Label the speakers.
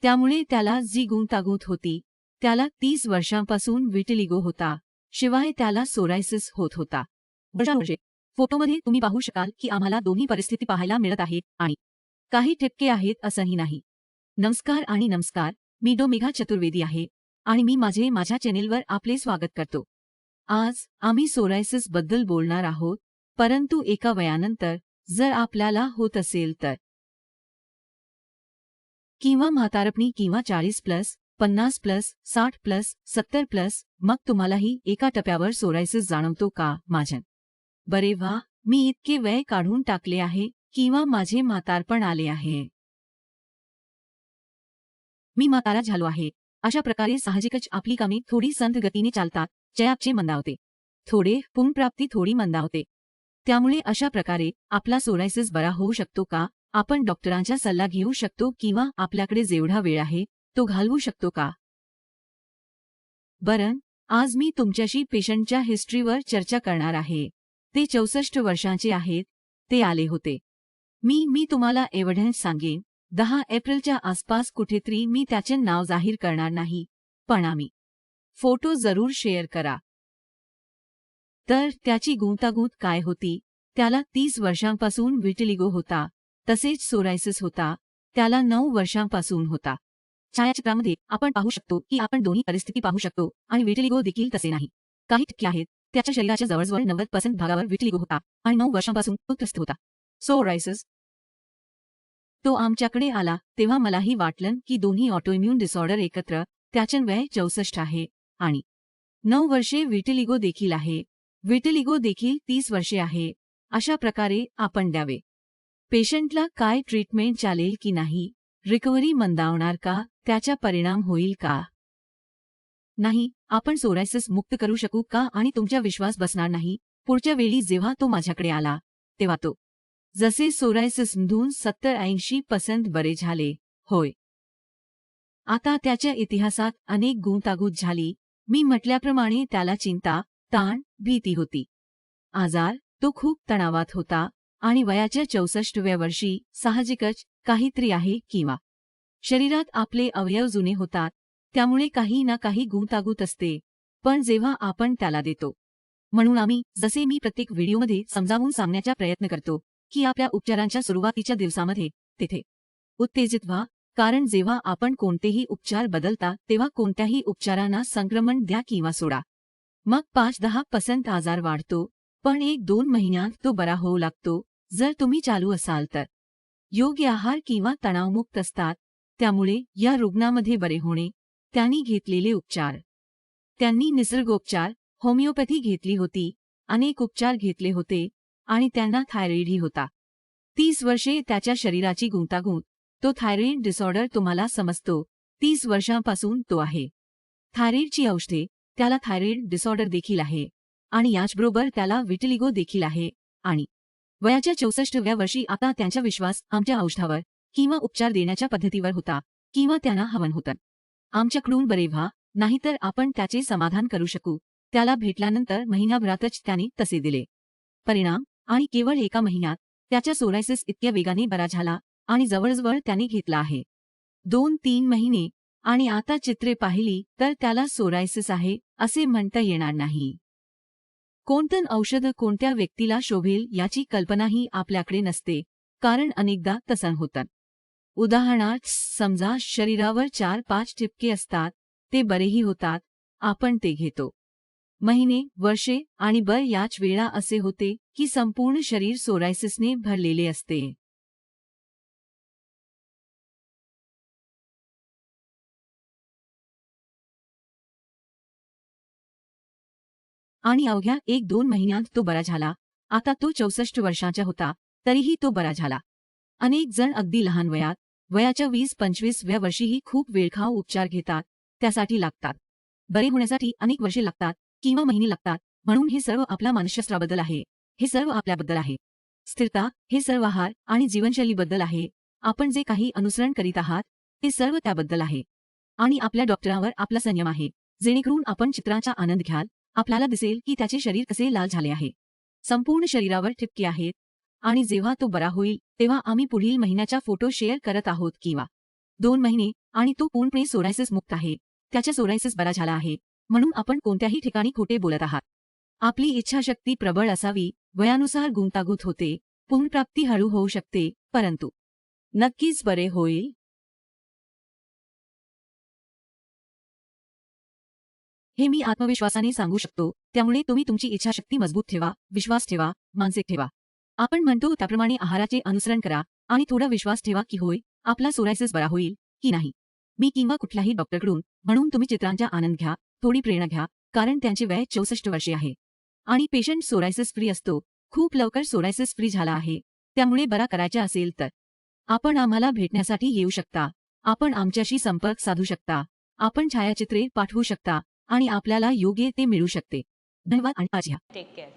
Speaker 1: त्यामुळे त्याला जी गुंतागुंत होती त्याला 30 वर्षांपासून विटिलिगो होता. शिवाय त्याला सोरायसिस होत होता. वर्षानुवर्षे फोटोमध्ये तुम्ही पाहू शकाल की आम्हाला दोन्ही परिस्थिती पाहायला मिळत आहेत आणि काही ठिपके आहेत असंही नाही. नमस्कार आणि नमस्कार, मी मेघा चतुर्वेदी आहे आणि मी माझ्या चॅनेलवर आपले स्वागत करतो. आज आम्ही सोरायसिस बद्दल बोलणार आहोत, परंतु एका वयानंतर जर आपल्याला होत असेल तर, किंवा म्हातारपणी किंवा 40+, 50+, 60+, 70+, मग तुम्हालाही एका टप्प्यावर सोरायसिस जाणवतो का? माझ्या बरे व्हा, मी इतके वय काढून टाकले आहे किंवा माझे म्हातारपण आले आहे, मी म्हातारा झालो आहे. अशा प्रकारे साहजिकच आपली कामे थोडी संथ गतीने चालतात, चयापचय मंदावते, थोडे पुनर्प्राप्ती थोडी मंदावते. त्यामुळे अशा प्रकारे आपला सोरायसिस बरा होऊ शकतो का? आपण डॉक्टरांचा सल्ला घेऊ शकतो किंवा आपल्याकडे जेवढा वेळ आहे तो घालवू शकतो का? बरं, आज मी तुमच्याशी पेशंटच्या हिस्ट्रीवर चर्चा करणार आहे. ते 64 वर्षांचे आहेत. ते आले होते. मी तुम्हाला एव्हिडन्स सांगेन. 10 एप्रिलच्या आसपास कुठेतरी, मी त्याचे नाव जाहीर करणार नाही, पण आम्ही फोटो जरूर शेअर करा. तर त्याची गुंतागुंत काय होती? त्याला 30 वर्षांपासून विटिलिगो होता, तसेच सोरायसिस होता. त्याला 9 वर्षांपासून होता. छायाचित्रामध्ये आपण पाहू शकतो की आपण दोन्ही परिस्थिती पाहू शकतो आणि विटिलिगो देखील तसे नाही. काही ठिपके आहेत. त्याच्या शरीराच्या जवळजवळ 90% भागावर विटिलिगो होता आणि 9 वर्षांपासून तो त्रस्त होता. सोरायसिस. तो आमच्याकडे आला तेव्हा मलाही वाटलं की दोन्ही ऑटोइम्यून डिसऑर्डर एकत्र. त्याचे वय 64 आहे आणि 9 वर्षे विटिलिगो देखील आहे. विटिलिगो देखील 30 वर्षे आहे. अशा प्रकारे आपण द्यावे. पेशंटला काय ट्रीटमेंट चालेल की नाही? रिकव्हरी मंदावणार का? त्याचा परिणाम होईल का? नाही, आपण सोरायसिस मुक्त करू शकू का? आणि तुमचा विश्वास बसणार नाही. पुढच्या वेळी जेव्हा तो माझ्याकडे आला तेव्हा तो जसे सोरायसिसमधून 70-80% बरे झाले. होय. आता त्याच्या इतिहासात अनेक गुंतागुंत झाली. मी म्हटल्याप्रमाणे त्याला चिंता, ताण, भीती होती. आजार, तो खूप तणावात होता आणि वयाच्या 64व्या वर्षी साहजिकच काहीतरी आहे किंवा शरीरात आपले अवयव जुने होतात, त्यामुळे काही ना काही गुंतागुंत असते. पण जेव्हा आपण त्याला देतो, म्हणून आम्ही, जसे मी प्रत्येक व्हिडिओमध्ये समजावून सांगण्याचा प्रयत्न करतो, की आपल्या उपचारांच्या सुरुवातीच्या दिवसामध्ये तेथे उत्तेजित व्हा, कारण जेव्हा आपण कोणतेही उपचार बदलता तेव्हा कोणत्याही उपचारांना संक्रमण द्या किंवा सोडा. मग 5-10% आजार वाढतो, पण 1-2 महिन्यात तो बरा होऊ लागतो जर तुम्ही चालू असाल तर. योग्य आहार किंवा तणावमुक्त असतात. त्यामुळे या रुग्णामध्ये बरे होणे, त्यांनी घेतलेले उपचार, त्यांनी निसर्गोपचार, होमिओपॅथी घेतली होती, अनेक उपचार घेतले होते आणि त्यांना थायरॉईडही होता. 30 वर्षे त्याच्या शरीराची गुंतागुंत, तो थायरॉईड डिसऑर्डर तुम्हाला समजतो. 30 वर्षांपासून तो आहे. थायरॉईडची औषधे, त्याला थायरॉईड डिसऑर्डर देखील आहे आणि याचबरोबर त्याला विटिलिगो देखील आहे आणि वयाच्या 64व्या वर्षी आता त्यांचा विश्वास आमच्या औषधावर किंवा उपचार देण्याच्या पद्धतीवर होता किंवा त्यांना हवं होतं. आमच्याकडून बरे व्हा, नाहीतर आपण त्याचे समाधान करू शकू. त्याला भेटल्यानंतर महिनाभरातच त्याने तसे दिले परिणाम आणि केवळ एका महिन्यात त्याच्या सोरायसिस इतक्या वेगाने बरा झाला आणि जवळजवळ त्याने घेतला आहे 2-3 महिने आणि आता चित्रे पाहिली तर त्याला सोरायसिस आहे असे म्हणता येणार नाही. कोणतं औषध कोणत्या व्यक्तीला शोभेल याची कल्पनाही आपल्याकडे नसते, कारण अनेकदा तसं होतं. उदाहरणार्थ, समजा शरीरावर 4-5 ठिपके असतात, ते बरेही होतात, आपण ते घेतो. महिने, वर्षे आणि याच वेळा असे होते की संपूर्ण शरीर सोरायसिसने भरलेले असते. आणि अवघ्या 1-2 महिन्यात तो बरा झाला. आता तो 64 वर्षांचा होता, तरीही तो बरा झाला. अनेक जण अगदी लहान वयात, वयाच्या 20-25व्या वर्षीही खूप वेळखाऊ उपचार घेतात, त्यासाठी लागतात. बरे होण्यासाठी अनेक वर्षे लागतात किंवा महिने लागतात. म्हणून हे सर्व आपल्या मानसशास्त्राबद्दल आहे. हे सर्व आपल्याबद्दल आहे. स्थिरता, हे सर्व आहार आणि जीवनशैलीबद्दल आहे. आपण जे काही अनुसरण करीत आहात ते सर्व त्याबद्दल आहे. आणि आपल्या डॉक्टरांवर आपला संयम आहे, जेणेकरून आपण चित्रांचा आनंद घ्याल. आपल्याला दिसेल की त्याचे शरीर कसे लाल झाले आहे. संपूर्ण शरीरावर ठिपके आहेत आणि जेव्हा तो बरा होईल तेव्हा आम्ही पुढील महिन्याचा फोटो शेअर करत आहोत किंवा 2 महिने आणि तो पूर्णपणे सोरायसिस मुक्त आहे. त्याच्या सोरायसिस बरा झाला आहे. म्हणून आपण कोणत्याही ठिकाणी खोटे बोलत आहात. आपली इच्छाशक्ती प्रबळ असावी. वयानुसार गुंतागुंत होते. पुनर्प्राप्ती हळू होऊ शकते, परंतु नक्कीच बरे होईल. हे मी आत्मविश्वासाने सांगू शकतो. त्यामुळे तुम्ही तुमची इच्छाशक्ती मजबूत ठेवा, विश्वास ठेवा, मानसिक ठेवा. आपण म्हणतो त्याप्रमाणे आहाराचे अनुसरण करा आणि थोडा विश्वास ठेवा की होय, आपला सोरायसिस बरा होईल की नाही. मी किंवा कुठल्याही डॉक्टरकडून म्हणून तुम्ही चित्रांचा आनंद घ्या, थोडी प्रेरणा घ्या, कारण त्यांचे वय 64 वर्षे आहे. आणि पेशंट सोरायसिस फ्री असतो. खूप लवकर सोरायसिस फ्री झाला आहे. त्यामुळे बरा करायचा असेल तर आपण आम्हाला भेटण्यासाठी येऊ शकता. आपण आमच्याशी संपर्क साधू शकता. आपण छायाचित्रे पाठवू शकता आणि आपल्याला योग्य ते मिळू शकते. धन्यवाद आणि काळजी घ्या.
Speaker 2: Take care.